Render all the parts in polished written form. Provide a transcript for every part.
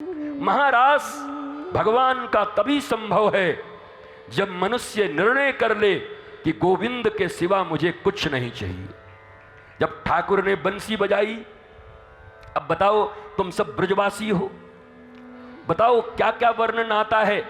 महारास भगवान का तभी संभव है जब मनुष्य निर्णय कर ले कि गोविंद के सिवा मुझे कुछ नहीं चाहिए। जब ठाकुर ने बंसी बजाई, अब बताओ तुम सब ब्रजवासी हो, बताओ क्या क्या वर्णन आता है।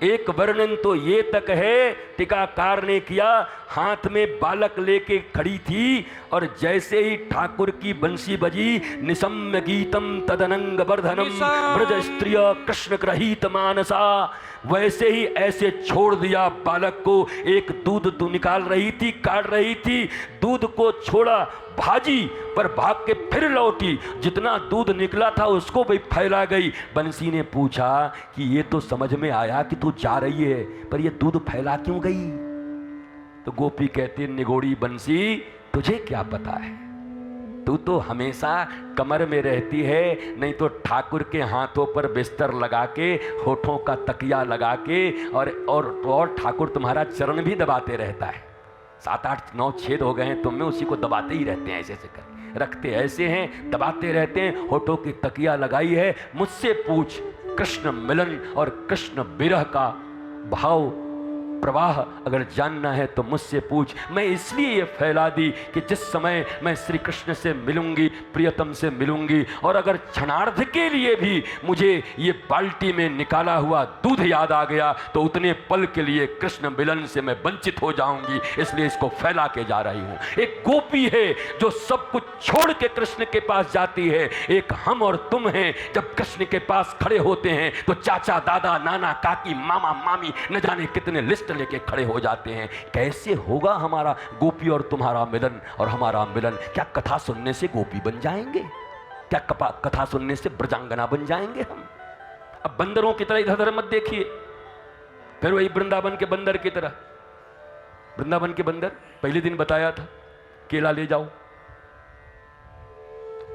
एक वर्णन तो ये तक है, टीकाकार ने किया, हाथ में बालक लेके खड़ी थी और जैसे ही ठाकुर की बंसी बजी, निशम्य गीतम तदनंग वर्धनम ब्रज स्त्रिय कृष्ण ग्रहीत मानसा, वैसे ही ऐसे छोड़ दिया बालक को। एक दूध तो निकाल रही थी, काट रही थी, दूध को छोड़ा, भाजी पर भाग के फिर लौटी, जितना दूध निकला था उसको भी फैला गई। बंसी ने पूछा कि ये तो समझ में आया कि तू जा रही है, पर ये दूध फैला क्यों गई? तो गोपी कहती, निगोड़ी बंसी, तुझे क्या पता है, तू तो हमेशा कमर में रहती है, नहीं तो ठाकुर के हाथों पर बिस्तर लगा के, होठों का तकिया लगा के, और ठाकुर तुम्हारा चरण भी दबाते रहता है। 7 8 9 छेद हो गए हैं तुम में, उसी को दबाते ही रहते हैं, ऐसे ऐसे कर रखते ऐसे हैं, दबाते रहते हैं, होठों की तकिया लगाई है। मुझसे पूछ कृष्ण मिलन और कृष्ण विरह का भाव प्रवाह अगर जानना है तो मुझसे पूछ। मैं इसलिए ये फैला दी कि जिस समय मैं श्री कृष्ण से मिलूंगी, प्रियतम से मिलूंगी, और अगर क्षणार्ध के लिए भी मुझे ये बाल्टी में निकाला हुआ दूध याद आ गया तो उतने पल के लिए कृष्ण मिलन से मैं वंचित हो जाऊंगी, इसलिए इसको फैला के जा रही हूं। एक गोपी है जो सब कुछ छोड़ के कृष्ण के पास जाती है, एक हम और तुम हैं, जब कृष्ण के पास खड़े होते हैं तो चाचा, दादा, नाना, काकी, मामा, मामी, न जाने कितने लिस्ट लेके खड़े हो जाते हैं। कैसे होगा हमारा गोपी और तुम्हारा मिलन और हमारा मिलन? क्या कथा सुनने से गोपी बन जाएंगे? क्या कथा सुनने से ब्रजांगना बन जाएंगे हम? अब बंदरों की तरह इधर उधर मत देखिए, फिर वही वृंदावन के बंदर की तरह। वृंदावन के बंदर पहले दिन बताया था, केला ले जाओ,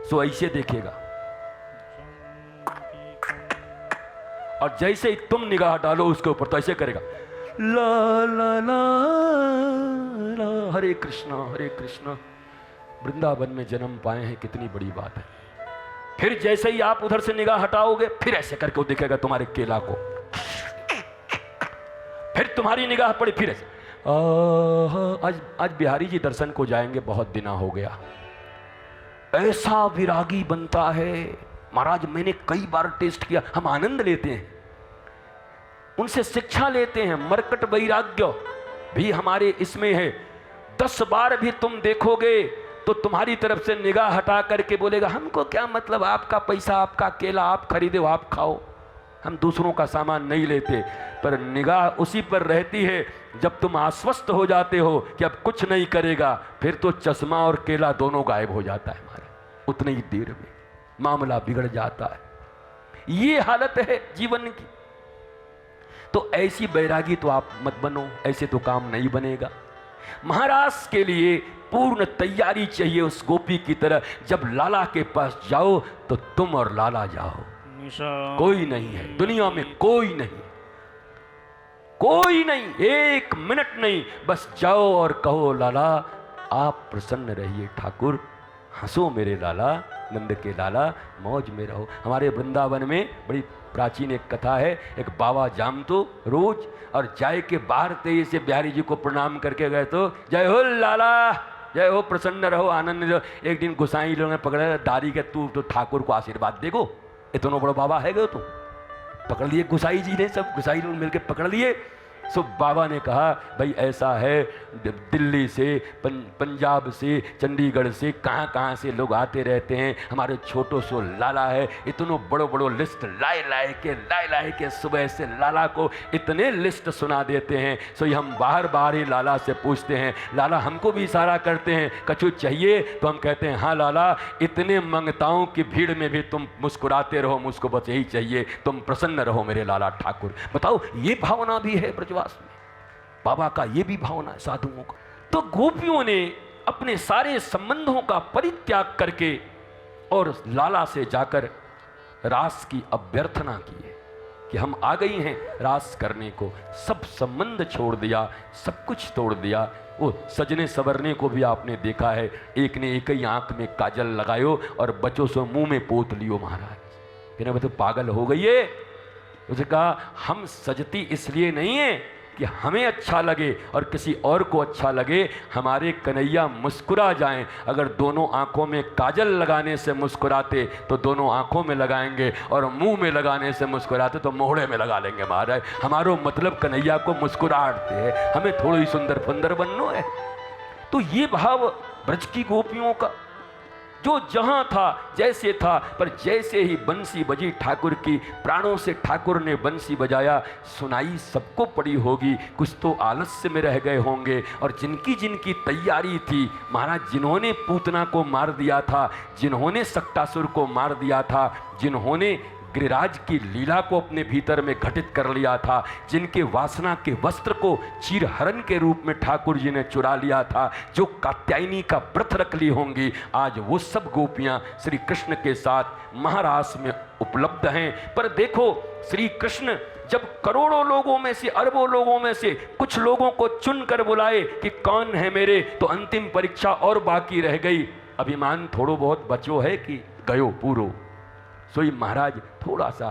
सो ऐसे देखेगा, और जैसे ही तुम निगाह डालो उसके ऊपर तो ऐसे करेगा, ला ला ला ला, हरे कृष्णा। वृंदावन में जन्म पाए हैं, कितनी बड़ी बात है। फिर जैसे ही आप उधर से निगाह हटाओगे, फिर ऐसे करके वो दिखेगा तुम्हारे केला को, फिर तुम्हारी निगाह पड़ी, फिर ऐसे। आज बिहारी जी दर्शन को जाएंगे, बहुत दिना हो गया। ऐसा विरागी बनता है महाराज, मैंने कई बार टेस्ट किया। हम आनंद लेते हैं, उनसे शिक्षा लेते हैं, मरकट वैराग्य भी हमारे इसमें है। 10 बार भी तुम देखोगे तो तुम्हारी तरफ से निगाह हटा करके बोलेगा, हमको क्या मतलब, आपका पैसा, आपका केला, आप खरीदो, आप खाओ, हम दूसरों का सामान नहीं लेते। पर निगाह उसी पर रहती है जब तुम आश्वस्त हो जाते हो कि अब कुछ नहीं करेगा, फिर तो चश्मा और केला दोनों गायब हो जाता है हमारा, उतनी ही देर में मामला बिगड़ जाता है। ये हालत है जीवन की। तो ऐसी बैरागी तो आप मत बनो, ऐसे तो काम नहीं बनेगा। महाराज के लिए पूर्ण तैयारी चाहिए उस गोपी की तरह। जब लाला के पास जाओ तो तुम और लाला जाओ, कोई नहीं है दुनिया में, कोई नहीं, कोई नहीं, 1 मिनट नहीं, बस जाओ और कहो, लाला आप प्रसन्न रहिए, ठाकुर हंसो मेरे लाला, नंद के लाला मौज में रहो। हमारे वृंदावन में बड़ी प्राचीन एक कथा है, एक बाबा जामतो रोज और जाए के बाहर तेजी से बिहारी जी को प्रणाम करके गए तो, जय हो लाला, जय हो, प्रसन्न रहो, आनंद रहो। एक दिन गोसाई लोगों ने पकड़ा दाढ़ी के, तू तो ठाकुर को आशीर्वाद देगो, इतना बड़ा बाबा है गो तू। पकड़ लिए गोसाई जी ने, सब गोसाई लोग मिलकर पकड़ लिए। सो बाबा ने कहा, भाई ऐसा है, दिल्ली से, पंजाब से, चंडीगढ़ से, कहाँ कहाँ से लोग आते रहते हैं, हमारे छोटो सो लाला है, इतनो बड़ो बड़ो लिस्ट लाए के सुबह से लाला को इतने लिस्ट सुना देते हैं। सो हम बाहर ही लाला से पूछते हैं, लाला हमको भी इशारा करते हैं, कछु चाहिए? तो हम कहते हैं, हाँ लाला, इतने मंगताओं की भीड़ में भी तुम मुस्कुराते रहो, मुझको बस यही चाहिए, तुम प्रसन्न रहो मेरे लाला ठाकुर। बताओ, ये भावना भी है ब्रजवास में, बाबा का ये भी भावना है साधुओं का। तो गोपियों ने अपने सारे संबंधों का परित्याग करके और लाला से जाकर रास की अभ्यर्थना की है कि हम आ गई हैं रास करने को। सब संबंध छोड़ दिया, सब कुछ तोड़ दिया। वो सजने सवरने को भी आपने देखा है, एक ने एक ही आंख में काजल लगायो और बच्चों से मुंह में पोत लियो महाराज। कहने तो पागल हो गई है। उसने कहा हम सजती इसलिए नहीं है कि हमें अच्छा लगे और किसी और को अच्छा लगे, हमारे कन्हैया मुस्कुरा जाएं। अगर दोनों आंखों में काजल लगाने से मुस्कुराते तो दोनों आंखों में लगाएंगे, और मुंह में लगाने से मुस्कुराते तो मोहड़े में लगा लेंगे महाराज। हमारो मतलब कन्हैया को मुस्कुराहट है, हमें थोड़ी सुंदर फुंदर बनना है। तो ये भाव ब्रज की गोपियों का, जो जहां था जैसे था, पर जैसे ही बंसी बजी ठाकुर की, प्राणों से ठाकुर ने बंसी बजाया, सुनाई सबको पड़ी होगी। कुछ तो आलस्य में रह गए होंगे, और जिनकी जिनकी तैयारी थी महाराज, जिन्होंने पूतना को मार दिया था, जिन्होंने सक्टासुर को मार दिया था, जिन्होंने गिरिराज की लीला को अपने भीतर में घटित कर लिया था, जिनके वासना के वस्त्र को चीरहरण के रूप में ठाकुर जी ने चुरा लिया था, जो कात्यायनी का व्रत रख ली होंगी, आज वो सब गोपियां श्री कृष्ण के साथ महारास में उपलब्ध हैं। पर देखो श्री कृष्ण जब करोड़ों लोगों में से, अरबों लोगों में से कुछ लोगों को चुनकर बुलाए कि कौन है मेरे, तो अंतिम परीक्षा और बाकी रह गई। अभिमान थोड़ो बहुत बचो है कि गयो पूरो। सोई महाराज थोड़ा सा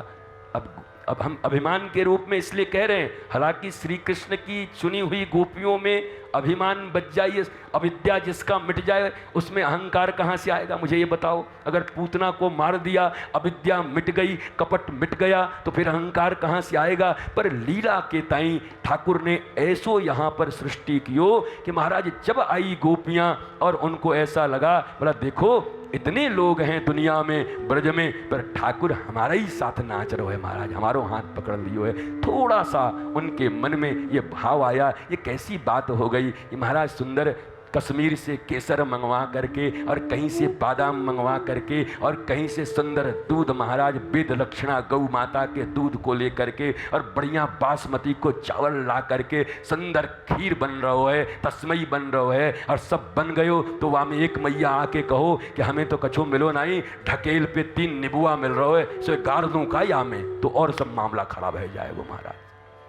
अब हम अभिमान के रूप में इसलिए कह रहे हैं, हालांकि श्री कृष्ण की चुनी हुई गोपियों में अभिमान बच जाए, अविद्या जिसका मिट जाए, उसमें अहंकार कहाँ से आएगा? मुझे ये बताओ। अगर पूतना को मार दिया, अविद्या मिट गई, कपट मिट गया, तो फिर अहंकार कहाँ से आएगा? पर लीला के ताई ठाकुर ने ऐसो यहाँ पर सृष्टि कियो कि महाराज जब आई गोपियाँ और उनको ऐसा लगा, बोला देखो इतने लोग हैं दुनिया में, ब्रज में, पर ठाकुर हमारा ही साथ नाच रहे है महाराज, हमारो हाथ पकड़ लियो है। थोड़ा सा उनके मन में ये भाव आया, ये कैसी बात हो गई। ये महाराज सुंदर कश्मीर से केसर मंगवा करके, और कहीं से बादाम मंगवा करके, और कहीं से सुंदर दूध महाराज वेद लक्षणा गौ माता के दूध को लेकर के, और बढ़िया बासमती को चावल ला करके सुंदर खीर बन रहो है, तस्मई बन रहो है, और सब बन गयो। तो वहाँ में एक मैया आके कहो कि हमें तो कछो मिलो नहीं, ढकेल पे 3 निबुआ मिल रहो है, सो गार दूँ का या में, तो और सब मामला खराब है जाए वो महाराज।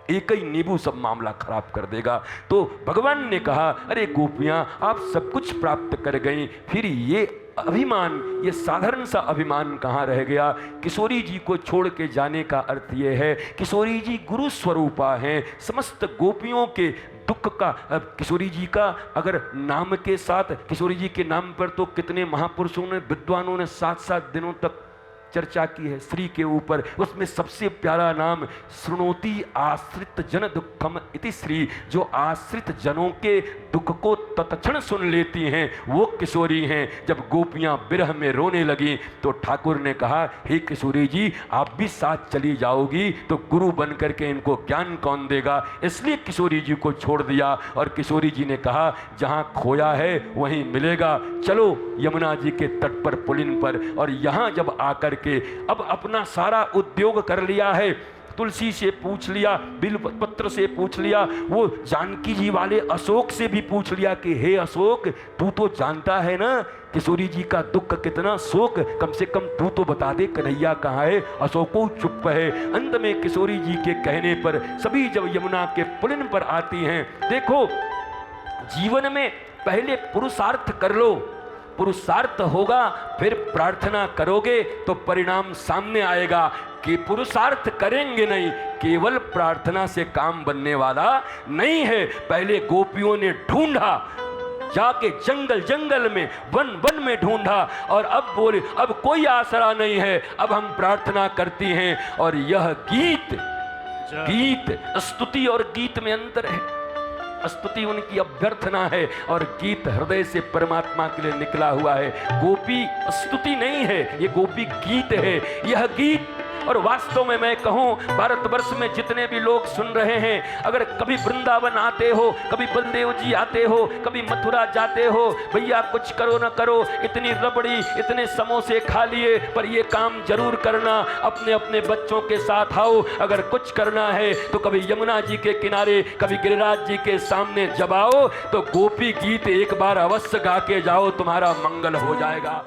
एक ही नींबू सब मामला खराब कर देगा। तो भगवान ने कहा अरे गोपियां आप सब कुछ प्राप्त कर गई, फिर ये अभिमान, ये साधारण सा अभिमान कहाँ रह गया? किशोरी जी को छोड़ के जाने का अर्थ ये है, किशोरी जी गुरु स्वरूपा हैं, समस्त गोपियों के दुख का, किशोरी जी का अगर नाम के साथ, किशोरी जी के नाम पर तो कितने महापुरुषों ने, विद्वानों ने 7-7 दिनों तक चर्चा की है श्री के ऊपर। उसमें सबसे प्यारा नाम श्रृणोति आश्रित जन दुखम इति श्री, जो आश्रित जनों के दुख को तत्क्षण सुन लेती हैं वो किशोरी हैं। जब गोपियां विरह में रोने लगी तो ठाकुर ने कहा हे किशोरी जी आप भी साथ चली जाओगी तो गुरु बन करके इनको ज्ञान कौन देगा? इसलिए किशोरी जी को छोड़ दिया, और किशोरी जी ने कहा जहां खोया है वहीं मिलेगा, चलो यमुना जी के तट पर पुलिन पर। और यहां जब आकर के अब अपना सारा उद्योग कर लिया है, तुलसी से पूछ लिया, बिल पत्र से पूछ लिया, वो जानकी जी वाले अशोक से भी पूछ लिया कि हे अशोक तू तो जानता है ना किशोरी जी का दुख कितना, शोक, कम से कम तू तो बता दे कन्हैया कहाँ है? अशोको चुप है। अंत में किशोरी जी के कहने पर सभी जब यमुना के पुलिन पर आती हैं, देखो जीवन में पहले पुरुषार्थ कर लो, पुरुषार्थ होगा फिर प्रार्थना करोगे तो परिणाम सामने आएगा। कि पुरुषार्थ करेंगे नहीं, केवल प्रार्थना से काम बनने वाला नहीं है। पहले गोपियों ने ढूंढा, जाके जंगल जंगल में, वन वन में ढूंढा, और अब बोले अब कोई आसरा नहीं है, अब हम प्रार्थना करती हैं। और यह गीत, गीत स्तुति और गीत में अंतर है। स्तुति उनकी अभ्यर्थना है और गीत हृदय से परमात्मा के लिए निकला हुआ है। गोपी स्तुति नहीं है, ये गोपी गीत है। यह गीत, और वास्तव में मैं कहूं भारतवर्ष में जितने भी लोग सुन रहे हैं, अगर कभी वृंदावन आते हो, कभी बलदेव जी आते हो, कभी मथुरा जाते हो, भैया कुछ करो न करो, इतनी रबड़ी इतने समोसे खा लिए, पर ये काम जरूर करना, अपने अपने बच्चों के साथ आओ। अगर कुछ करना है तो कभी यमुना जी के किनारे, कभी गिरिराज जी के सामने जब आओ तो गोपी गीत एक बार अवश्य गा के जाओ, तुम्हारा मंगल हो जाएगा।